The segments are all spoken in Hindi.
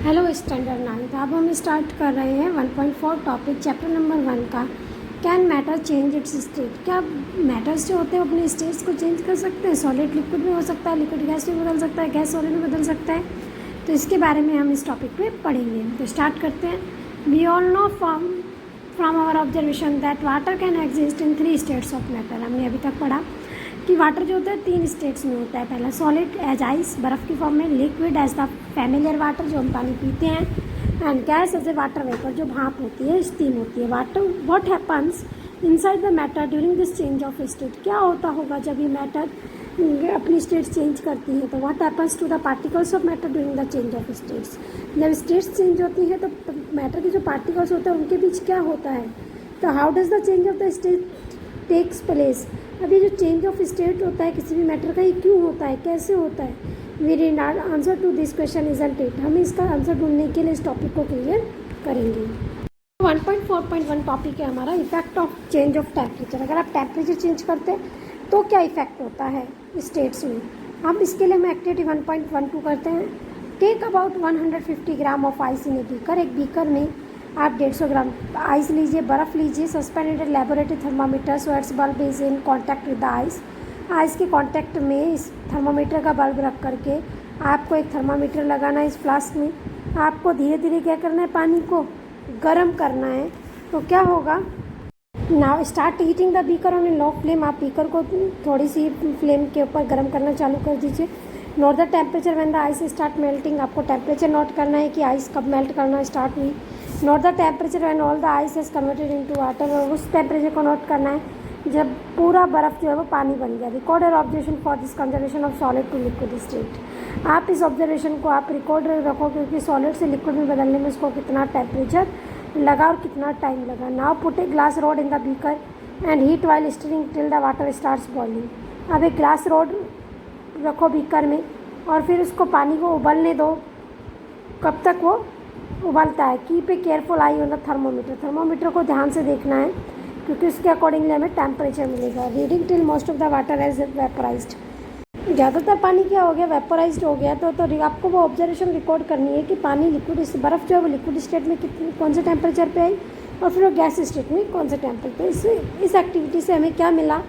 Hello standard 9। अब हम स्टार्ट कर रहे हैं 1.4 टॉपिक चैप्टर नंबर 1 का। Can matter change it's state? क्या मैटर्स जो होते हैं अपने स्टेट्स को चेंज कर सकते हैं? सॉलिड लिक्विड में हो सकता है, लिक्विड गैस में बदल सकता है, गैस सॉलिड में बदल सकता है। तो इसके बारे में हम इस टॉपिक पे पढ़ेंगे। तो स्टार्ट करते हैं। We all know from our observation that water can exist in 3 states of matter. हमने अभी तक पढ़ा कि वाटर जो होता है 3 स्टेट्स में होता है। पहला सॉलिड एज आइस, बर्फ़ की फॉर्म में, liquid as the familiar water जो हम पानी पीते हैं, and gas as a water vapour जो भाप होती है, स्टीम होती है। Water what happens inside the matter during this change of state? क्या होता होगा जब ये मैटर अपनी स्टेट चेंज करती है? तो what happens to the particles of matter during the change of states? जब स्टेट्स चेंज होती है तो मैटर के जो पार्टिकल्स होते हैं उनके बीच क्या होता है? तो how does the change of the state takes place? अभी जो चेंज ऑफ स्टेट होता है किसी भी मैटर का, ये क्यों होता है, कैसे होता है? We need answer to this question isn't it? हम इसका आंसर ढूंढने के लिए इस टॉपिक को क्लियर करेंगे। 1.4.1 टॉपिक है हमारा effect of change of temperature. अगर आप टेम्परेचर चेंज करते हैं तो क्या इफेक्ट होता है स्टेट्स में? अब इसके लिए हम एक्टिविटी 1.12 करते हैं। Take about 150 gram of ice in a beaker. एक बीकर में आप 150 ग्राम आइस लीजिए, बर्फ़ लीजिए, suspended laboratory thermometer so its bulb is in contact with the ice. Ice के कांटेक्ट में इस थर्मामीटर का बल्ब रख करके आपको एक थर्मामीटर लगाना है इस फ्लास्क में। आपको धीरे धीरे क्या करना है, पानी को गर्म करना है। तो क्या होगा, now start heating the beaker on A low flame. आप बीकर को थोड़ी सी फ्लेम के ऊपर गर्म करना चालू कर दीजिए। Note the temperature when the ice start melting. आपको टेम्परेचर नोट करना है कि आइस कब मेल्ट करना स्टार्ट हुई। Note the temperature when all the ice is converted into water. और उस टेम्परेचर को नोट करना है जब पूरा बर्फ़ जो है वो पानी बन गया। Record your observation for this conservation of solid to liquid state. आप इस ऑब्जर्वेशन को आप रिकॉर्ड रखो क्योंकि सॉलिड से लिक्विड में बदलने में उसको कितना टेम्परेचर लगा और कितना टाइम लगा। Now put a glass rod in the beaker and heat while steering till the water starts boiling. अब एक ग्लास रोड रखो बीकर में और फिर उसको पानी को उबलने दो। कब तक वो उबलता है? Keep a careful I on the thermometer. Thermometer को ध्यान से देखना है क्योंकि उसके अकॉर्डिंगली हमें टेम्परेचर मिलेगा। Reading till most of the water is vaporised. ज़्यादातर पानी क्या हो गया, वेपराइज्ड हो गया। तो आपको वो ऑब्जर्वेशन रिकॉर्ड करनी है कि पानी लिक्विड, बर्फ़ जो है वो लिक्विड स्टेट में कितनी कौन से टेम्परेचर पे आई और फिर वो गैस स्टेट में कौन से टेम्परेचर पे। इस एक्टिविटी से हमें क्या मिला,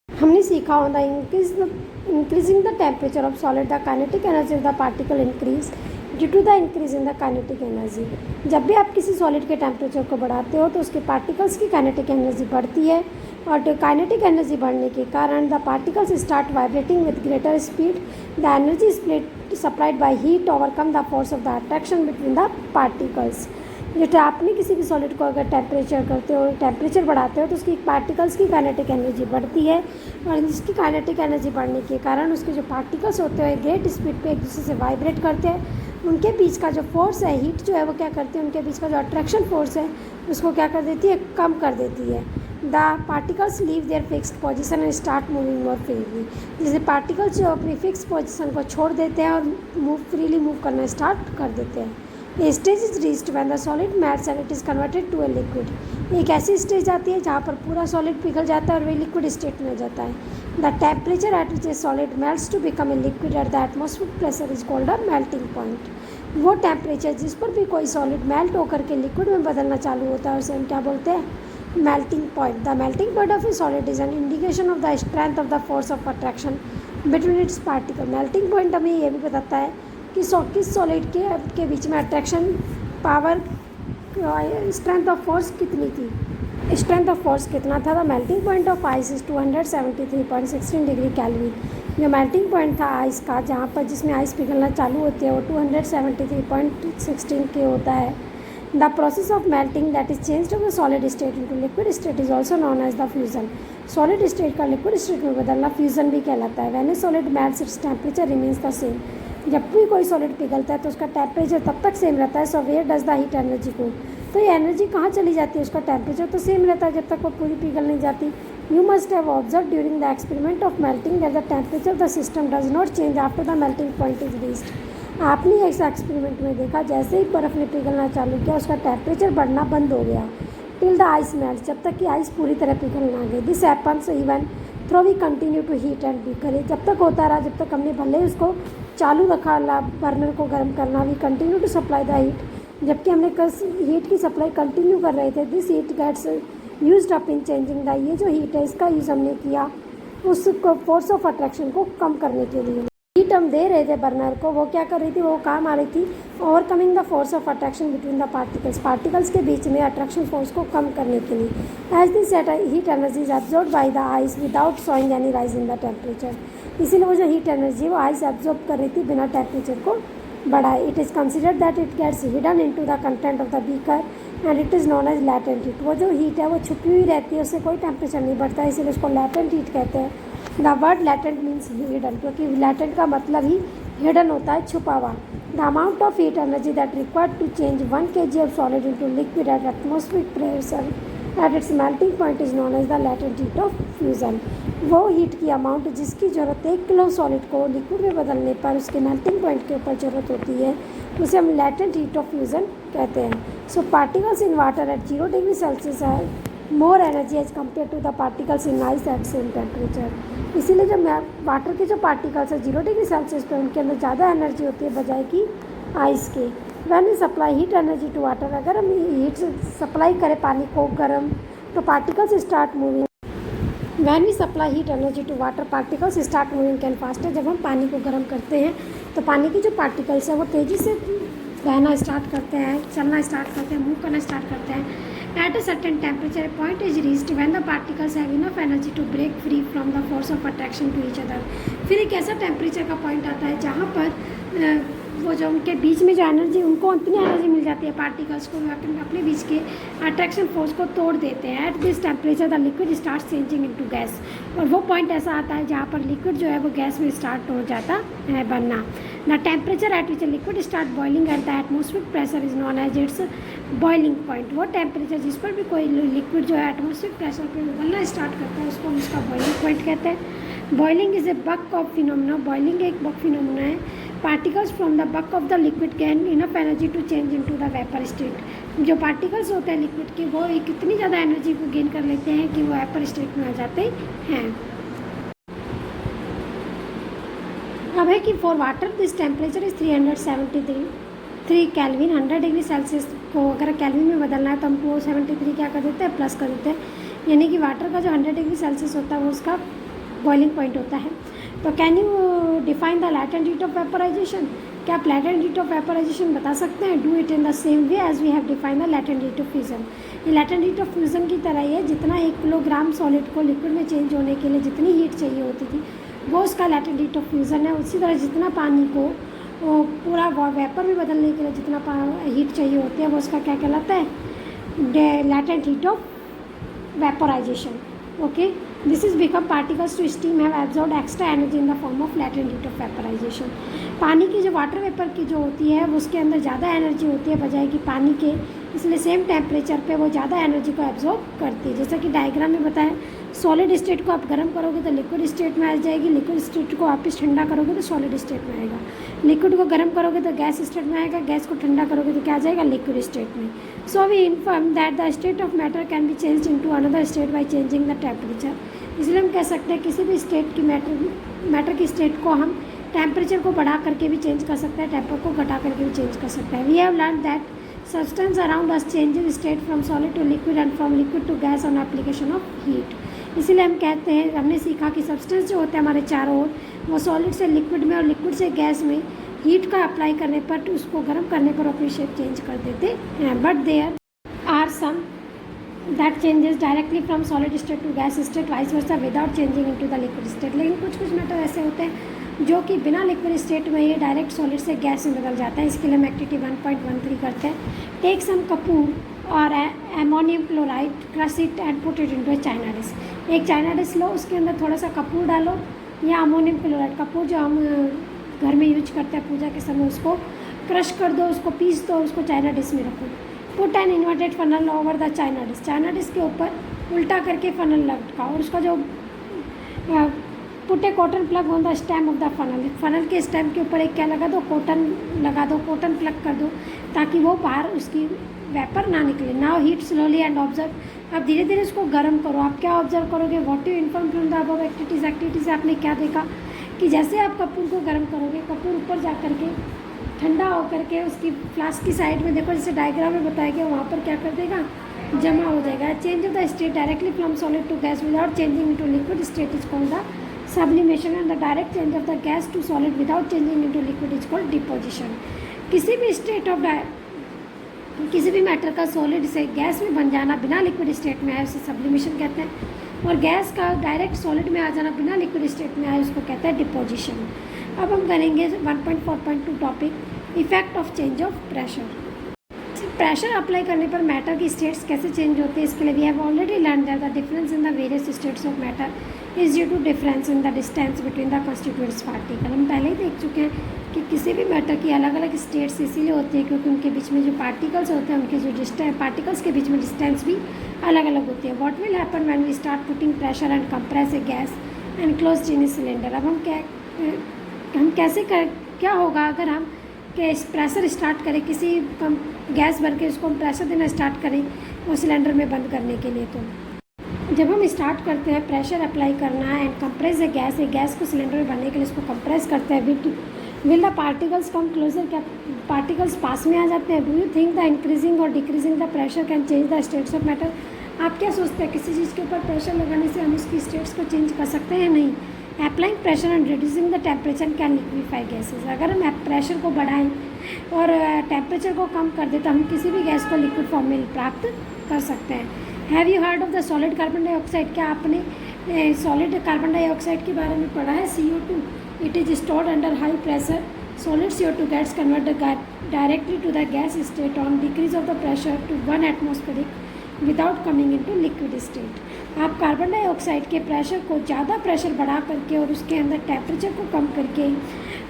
हमने सीखा on the increasing the temperature of solid the kinetic energy of the particle increase due to the increase in the kinetic energy. जब भी आप किसी सॉलिड के टेम्परेचर को बढ़ाते हो तो उसके पार्टिकल्स की काइनेटिक एनर्जी बढ़ती है और काइनेटिक एनर्जी बढ़ने के कारण the particles start vibrating with greater speed. The energy supplied by heat overcome the force of the attraction between the particles. जैसे आपने किसी भी सॉलिड को अगर टेम्परेचर करते हो, टेम्परेचर बढ़ाते हो तो उसकी पार्टिकल्स की काइनेटिक एनर्जी बढ़ती है और इसकी काइनेटिक एनर्जी बढ़ने के कारण उसके जो पार्टिकल्स होते हैं ग्रेट स्पीड पे एक दूसरे से वाइब्रेट करते हैं। उनके बीच का जो फोर्स है, हीट जो है वो क्या करती है, उनके बीच का जो अट्रैक्शन फोर्स है उसको क्या कर देती है, कम कर देती है। The particles leave their fixed position and start moving more freely. जैसे पार्टिकल्स जो अपनी फिक्स पोजिशन को छोड़ देते हैं और फ्रीली मूव करना स्टार्ट कर देते हैं। A stage is reached when the solid melts and it is converted to a liquid. एक ऐसी स्टेज आती है जहाँ पर पूरा सॉलिड पिघल जाता है और वह लिक्विड स्टेट में आ जाता है। The temperature at which a solid melts to become a liquid at the atmospheric pressure is called a melting point. वो टेम्परेचर जिस पर भी कोई सॉलिड मेल्ट होकर के लिक्विड में बदलना चालू होता है उसे हम क्या बोलते हैं, melting point. The melting point of A solid is an indication of the strength of the force of attraction between its particle. Melting point हमें ये भी बताता है कि किस सॉलिड के बीच में attraction power, strength of force कितनी थी, स्ट्रेंथ ऑफ फोर्स कितना था। The melting point of ice is 273.16 degree kelvin. जो मेल्टिंग पॉइंट था आइस का, जहाँ पर जिसमें आइस पिघलना चालू होती है, वो 273.16 के होता है। The process of melting that is change of the solid state into liquid state is also known as the fusion. Solid state का लिक्विड स्टेट में बदलना फ्यूजन भी कहलाता है। When a solid melts its temperature remains the same. जब भी कोई सॉलिड पिघलता है तो उसका टेम्परेचर तब तक सेम रहता है। So where does the heat energy को? तो ये एनर्जी कहाँ चली जाती है? उसका टेम्परेचर तो सेम रहता है जब तक वो पूरी पिघल नहीं जाती। You must have observe during the experiment of melting that the temperature of the system does not change after the melting point is reached. आपने इस एक्सपेरिमेंट में देखा जैसे ही बर्फ़ ने पिघलना चालू किया उसका टेम्परेचर बढ़ना बंद हो गया टिल द आइस मेल्ट, जब तक कि आइस पूरी तरह पिघल ना गई। This happens even though we continue to heat and beaker. जब तक होता रहा जब तक हमने भले उसको चालू रखा बर्नर को गर्म करना। We continue to supply the heat, जबकि हमने हीट की सप्लाई कंटिन्यू कर रहे थे। This heat gets used up in changing the, ये जो हीट है इसका यूज़ हमने किया उसको फोर्स ऑफ अट्रैक्शन को कम करने के लिए। हीट हम दे रहे थे बर्नर को, वो क्या कर रही थी, वो काम आ रही थी overcoming the force of attraction between the particles के बीच में अट्रैक्शन फोर्स को कम करने के लिए। As this heat energy is absorb by the ice without showing any rise in the temperature, इसीलिए वो जो हीट एनर्जी वो आइस एब्जॉर्ब कर रही थी बिना टेम्परेचर को बढ़ाए। It is considered that it gets hidden in to the content of the beaker and it is known as latent heat. वो जो हीट है वो छुपी हुई रहती है, उससे कोई टेम्परेचर नहीं बढ़ता है, इसीलिए उसको लैटेंट हीट कहते हैं। The word latent means hidden, क्योंकि लैटेंट का मतलब ही हिडन होता है, छुपा हुआ। The amount of heat energy that required to change 1 kg of solid into liquid at atmospheric pressure at its melting point is known as the latent heat of fusion. वो हीट की अमाउंट जिसकी ज़रूरत 1 किलो सॉलिड को लिक्विड में बदलने पर उसके मेल्टिंग पॉइंट के ऊपर ज़रूरत होती है, उसे हम लैटेंट हीट ऑफ फ्यूजन कहते हैं। So particles in water at 0 degree Celsius है more energy as compare to the particles in ice at same temperature. इसीलिए जब वाटर के जो पार्टिकल्स है 0 डिग्री सेल्सियस पे उनके अंदर ज़्यादा एनर्जी होती है बजाय कि आइस के। When we supply heat energy to water, अगर हम हीट सप्लाई करें पानी को गर्म तो particles start moving. When we supply heat energy to water particles start moving can faster. जब हम पानी को गर्म करते हैं तो पानी के जो पार्टिकल्स हैं वो तेज़ी से बहना स्टार्ट करते हैं, चलना स्टार्ट करते हैं, मूव करना स्टार्ट करते हैं। At a certain temperature, a point is reached when the particles have enough energy to break free from the force of attraction to each other. फिर एक ऐसा टेम्परेचर का पॉइंट आता है जहाँ पर वो जो उनके बीच में जो एनर्जी, उनको उतनी एनर्जी मिल जाती है पार्टिकल्स को अपने बीच के अट्रैक्शन फोर्स को तोड़ देते हैं। At this temperature the liquid start changing into gas, और वो पॉइंट ऐसा आता है जहाँ पर लिक्विड जो है वो गैस में स्टार्ट हो जाता है बनना। The temperature at which liquid start boiling at the atmospheric pressure is known as its boiling point. वो टेम्परेचर जिस पर भी कोई लिक्विड जो है एटमॉस्फेरिक प्रेशर पर उबलना स्टार्ट करता है उसको हम उसका बॉइलिंग पॉइंट कहते हैं। Boiling is a bulk of phenomena, boiling एक बक फिनोमिना है। Particles from the bulk of the liquid gain enough energy to change into the vapour state. जो पार्टिकल्स होते हैं लिक्विड के वो कितनी ज़्यादा एनर्जी को गेन कर लेते हैं कि वो वेपर स्टेट में आ जाते हैं। अब है कि for water this temperature is 373 kelvin. 100 degree Celsius को अगर केल्विन में बदलना है तो हम 273 क्या कर देते हैं, प्लस कर देते हैं, यानी कि वाटर का जो 100 डिग्री सेल्सियस होता है वो उसका बॉइलिंग पॉइंट होता है। तो can you define the latent heat of vaporisation, क्या आप लैटेंट हीट ऑफ वेपराइजेशन बता सकते हैं? Do it in the same way as we have define the latent heat of fusion. ये लैटेंट हीट ऑफ फ्यूजन की तरह ही है, जितना 1 किलोग्राम सॉलिड को लिक्विड में चेंज होने के लिए जितनी हीट चाहिए होती थी वो उसका लैटेंट हीट ऑफ फ्यूजन है। उसी तरह जितना पानी को पूरा वेपर में बदलने के लिए जितना हीट चाहिए होती है वो उसका क्या कहलाता है, latent heat of vaporisation. Okay, this is become particles to steam have absorb extra energy in the form of latent heat of vaporisation. पानी की जो वाटर वेपर की जो होती है वो उसके अंदर ज़्यादा एनर्जी होती है बजाय कि पानी के, इसलिए सेम टेम्परेचर पे वो ज़्यादा एनर्जी को एब्जॉर्ब करती है। जैसा कि डायग्राम में बताया, सॉलिड स्टेट को आप गर्म करोगे तो लिक्विड स्टेट में आ जाएगी, लिक्विड स्टेट को वापस ठंडा करोगे तो सॉलिड स्टेट में आएगा, लिक्विड को गर्म करोगे तो गैस स्टेट में आएगा, गैस को ठंडा करोगे तो क्या आ जाएगा, लिक्विड स्टेट में। So we inform that the state of matter can be change into another state by changing the temperature. इसलिए हम कह सकते हैं किसी भी स्टेट की मैटर की स्टेट को हम टेम्परेचर को बढ़ा करके भी चेंज कर सकते हैं, टेम्पर को घटा करके भी चेंज कर सकते हैं। We have learn that substance around us changes state from solid to liquid and from liquid to gas on application of heat. इसीलिए हम कहते हैं, हमने सीखा कि सब्सटेंस जो होते हैं हमारे चारों ओर वो सॉलिड से लिक्विड में और लिक्विड से गैस में हीट का अप्लाई करने पर, उसको गर्म करने पर अपनी शेप चेंज कर देते हैं। But there are some that changes directly from solid state to gas state vice versa without changing into the liquid state. लेकिन कुछ मैटर ऐसे होते हैं जो कि बिना लिक्विड स्टेट में ये डायरेक्ट सॉलिड से गैस में बदल जाता है। इसके लिए हम एक्टिविटी 1.13 करते हैं। टेक सम कपूर और ammonium chloride, crush it and put it into A China dish. एक चाइना डिश लो, उसके अंदर थोड़ा सा कपूर डालो या अमोनियम क्लोराइड, कपूर जो हम घर में यूज करते हैं पूजा के समय, उसको क्रश कर दो, उसको पीस दो, उसको चाइना डिश में रखो। Put an inverted funnel over the China dish, China dish के ऊपर उल्टा करके फनल लटकाओ और उसका जो put A cotton plug on the stem of the funnel, funnel के स्टेम के ऊपर एक क्या लगा दो, कॉटन लगा दो, कॉटन प्लग कर दो ताकि वो बाहर उसकी वेपर ना निकले। Now heat slowly and observe, अब धीरे धीरे उसको गर्म करो। आप क्या ऑब्जर्व करोगे, what you inform from the above activities, activity से आपने क्या देखा कि जैसे आप कपूर को गर्म करोगे, कपूर ऊपर जा कर के ठंडा होकर के उसकी फ्लास्क की साइड में देखो, जैसे डायग्राम में बताया गया, वहाँ पर क्या कर देगा, जमा हो जाएगा। Change of the state directly from solid to gas without changing into liquid state is called the sublimation, and the direct change of the gas to solid without changing into liquid is called deposition. किसी भी स्टेट ऑफ किसी भी मैटर का सॉलिड से गैस में बन जाना बिना लिक्विड स्टेट में आए उसे सब्लिमेशन कहते हैं, और गैस का डायरेक्ट सॉलिड में आ जाना बिना लिक्विड स्टेट में आए उसको कहते हैं डिपोजिशन। अब हम करेंगे 1.4.2 topic effect of change of pressure. Pressure apply करने पर मैटर की स्टेट्स कैसे चेंज होती है, इसके लिए we have already learn that the difference in the various states of matter is due to difference in the distance between the constituents particle. हम पहले ही देख चुके हैं कि किसी भी मैटर की अलग अलग स्टेट्स इसीलिए होती है क्योंकि उनके बीच में जो पार्टिकल्स होते हैं उनके जो डिस्टेंस पार्टिकल्स के बीच में डिस्टेंस भी अलग अलग होती है। What will happen when we start putting pressure and compress a gas and close in a cylinder. अब हम कैसे क्या होगा अगर हम प्रेशर स्टार्ट करें, किसी गैस भर के उसको हम प्रेशर देना स्टार्ट करें वो सिलेंडर में बंद करने के लिए। तो जब हम स्टार्ट करते हैं प्रेशर अप्लाई करना एंड कंप्रेस ए गैस को सिलेंडर में भरने के लिए उसको कंप्रेस करते हैं, will the particles come closer, क्या पार्टिकल्स पास में आ जाते हैं। Do you think the increasing और decreasing the pressure can change the states of matter. आप क्या सोचते हैं किसी चीज़ के ऊपर प्रेशर लगाने से हम उसकी स्टेट्स को चेंज कर सकते हैं? नहीं। Applying pressure and reducing the temperature can liquefy gases. अगर हम प्रेशर को बढ़ाएं और टेम्परेचर को कम कर दें तो हम किसी भी गैस को लिक्विड फॉर्म में प्राप्त कर सकते हैं। Have you heard of the solid carbon dioxide. क्या आपने सॉलिड कार्बन डाइऑक्साइड के बारे में पढ़ा है? CO2 it is stored under high pressure. Solid CO2 gas convert directly to the gas state on decrease of the pressure to 1 atmospheric without coming into liquid state. आप कार्बन डाइऑक्साइड के प्रेशर को ज़्यादा प्रेशर बढ़ा करके और उसके अंदर टेम्परेचर को कम करके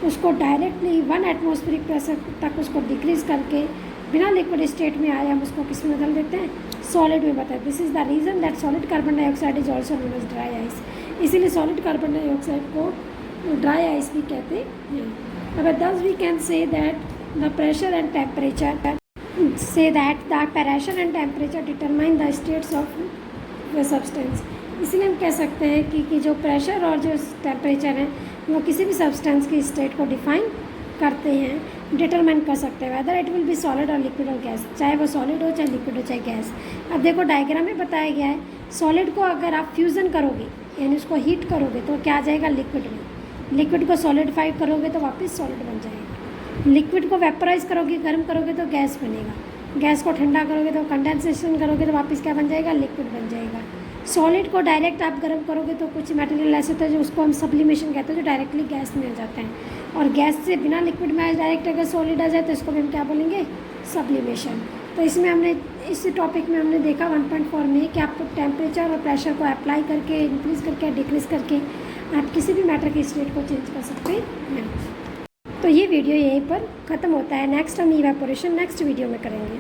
उसको डायरेक्टली 1 एटमॉस्फेरिक प्रेशर तक उसको डिक्रीज करके बिना लिक्विड स्टेट में आए हम उसको किस में बदल देते हैं? सॉलिड में बदल। This is the reason that solid carbon dioxide is also known as dry ice. इसीलिए सॉलिड कार्बन डाइऑक्साइड को ड्राई आइस भी कहते हैं। अब thus we can say that the pressure and temperature determine the states of the substance। इसलिए हम कह सकते हैं कि जो प्रेशर और जो टेम्परेचर है वो किसी भी सब्सटेंस की स्टेट को डिफाइन करते हैं, डिटरमाइन कर सकते हैं whether it will be solid और लिक्विड और गैस, चाहे वो सॉलिड हो चाहे लिक्विड हो चाहे गैस। अब देखो डायग्राम में बताया गया है सॉलिड को अगर आप फ्यूज़न करोगे यानी उसको हीट करोगे तो क्या आ जाएगा? लिक्विड में। लिक्विड को सॉलिडिफाई करोगे तो वापस सॉलिड बन जाएगा। लिक्विड को वेपराइज करोगे, गर्म करोगे तो गैस बनेगा। गैस को ठंडा करोगे तो कंडेंसेशन करोगे तो वापस क्या बन जाएगा? लिक्विड बन जाएगा। सॉलिड को डायरेक्ट आप गर्म करोगे तो कुछ मटेरियल ऐसे होता है जो उसको हम सब्लिमेशन कहते हैं, जो डायरेक्टली गैस में आ जाते हैं। और गैस से बिना लिक्विड में आए डायरेक्ट अगर सॉलिड आ जाए तो इसको भी हम क्या बोलेंगे? सब्लिमेशन। तो इसमें हमने इस टॉपिक में हमने देखा 1.4 में कि आप टेम्परेचर और प्रेशर को अप्लाई करके इंक्रीज़ करके डिक्रीज़ करके आप किसी भी मैटर की स्टेट को चेंज कर सकते हैं। तो ये वीडियो यहीं पर ख़त्म होता है। नेक्स्ट हम इवेपोरेशन नेक्स्ट वीडियो में करेंगे।